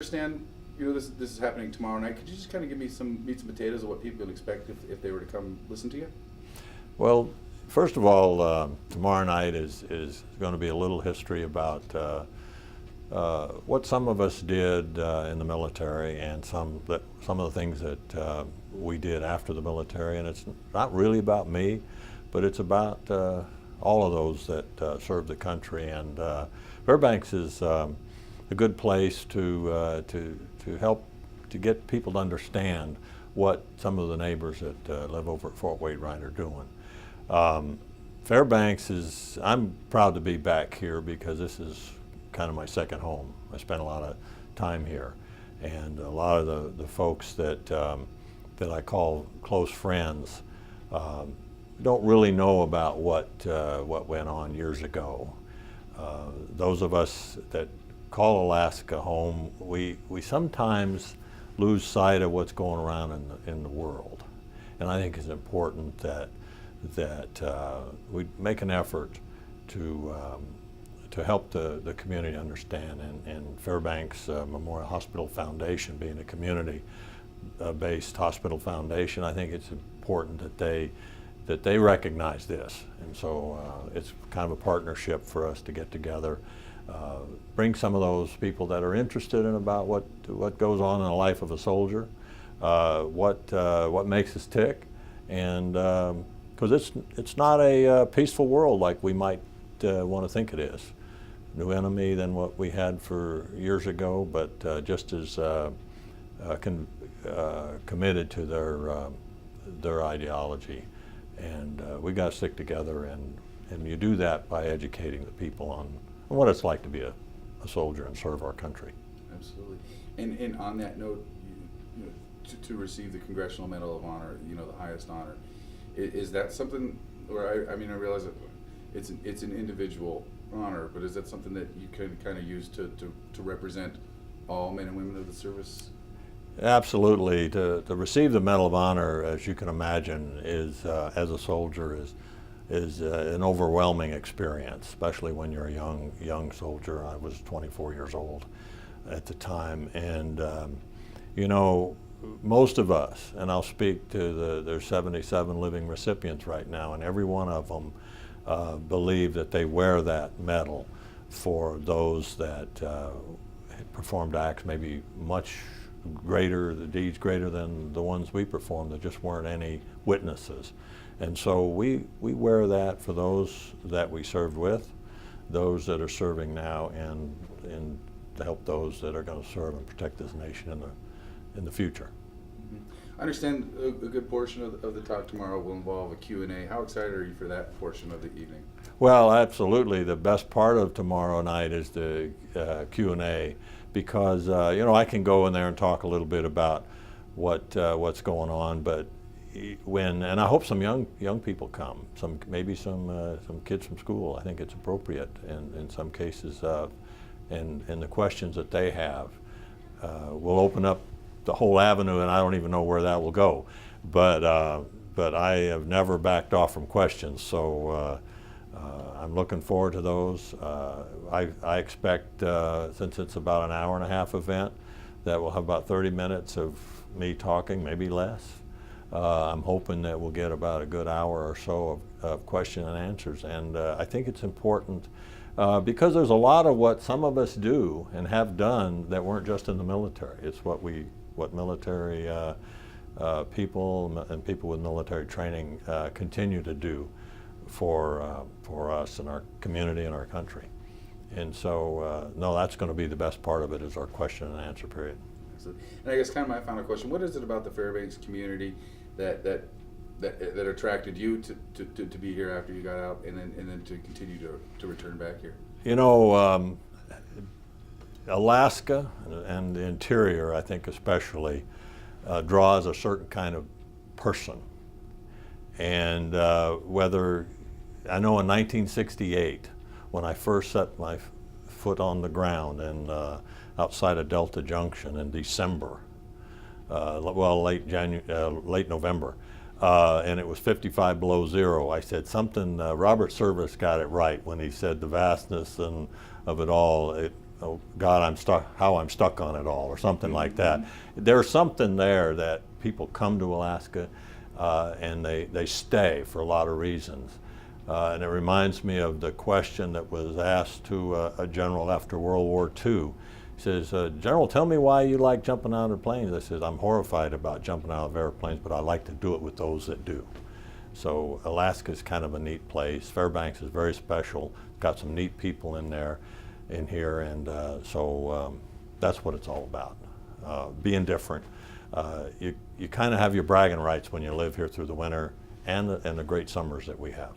Understand, this is happening tomorrow night. Could you just kind of give me some meat and potatoes of what people can expect if they were to come listen to you? Well, first of all, tomorrow night is going to be a little history about what some of us did in the military and some of the things that we did after the military. And it's not really about me, but it's about all of those that served the country. And Fairbanks is a good place to help to get people to understand what some of the neighbors that live over at Fort Wainwright are doing. Fairbanks is, I'm proud to be back here because this is kind of my second home. I spent a lot of time here, and a lot of the folks that I call close friends don't really know about what went on years ago. Those of us that call Alaska home, we sometimes lose sight of what's going around in the world, and I think it's important that we make an effort to help the community understand. And Fairbanks Memorial Hospital Foundation, being a community-based hospital foundation, I think it's important that they recognize this, and so it's kind of a partnership for us to get together. Bring some of those people that are interested in about what goes on in the life of a soldier, what makes us tick, and because it's not a peaceful world like we might want to think it is. New enemy than what we had for years ago, but just as committed to their ideology, and we got to stick together, and you do that by educating the people on what it's like to be a soldier and serve our country. Absolutely. And on that note, to receive the Congressional Medal of Honor, the highest honor, is that something where I realize that it's an individual honor, but is that something that you can kind of use to represent all men and women of the service? Absolutely. To receive the Medal of Honor, as you can imagine, is as a soldier is an overwhelming experience, especially when you're a young soldier. I was 24 years old at the time, and most of us, and I'll speak to there's 77 living recipients right now, and every one of them believe that they wear that medal for those that performed acts maybe much greater, the deeds greater than the ones we performed that just weren't any witnesses. And so we wear that for those that we served with, those that are serving now, and to help those that are going to serve and protect this nation in the future. I understand a good portion of the talk tomorrow will involve a Q&A. How excited are you for that portion of the evening? Well, absolutely. The best part of tomorrow night is the Q&A, because I can go in there and talk a little bit about what's going on, but and I hope some young people come, maybe some kids from school. I think it's appropriate in some cases, and the questions that they have will open up the whole avenue, and I don't even know where that will go, but I have never backed off from questions, so I'm looking forward to those. I expect, since it's about an hour-and-a-half event, that we'll have about 30 minutes of me talking, maybe less. I'm hoping that we'll get about a good hour or so of question and answers, and I think it's important because there's a lot of what some of us do and have done that weren't just in the military. It's what military people and people with military training continue to do for us and our community and our country. And so, no, that's going to be the best part of it, is our question and answer period. And I guess kind of my final question: what is it about the Fairbanks community that attracted you to be here after you got out, and then to continue to return back here? Alaska and the interior, I think especially, draws a certain kind of person. And whether, I know in 1968, when I first set my foot on the ground and outside of Delta Junction in December, late November, and it was 55 below zero. I said something, Robert Service got it right when he said the vastness of it all. oh God, I'm stuck, how I'm stuck on it all, or something like that. There's something there that people come to Alaska and they stay for a lot of reasons. And it reminds me of the question that was asked to a general after World War II. He says, General, tell me why you like jumping out of planes. I said, I'm horrified about jumping out of airplanes, but I like to do it with those that do. So Alaska is kind of a neat place. Fairbanks is very special. Got some neat people in here, and so that's what it's all about. Being different. You kind of have your bragging rights when you live here through the winter and the great summers that we have.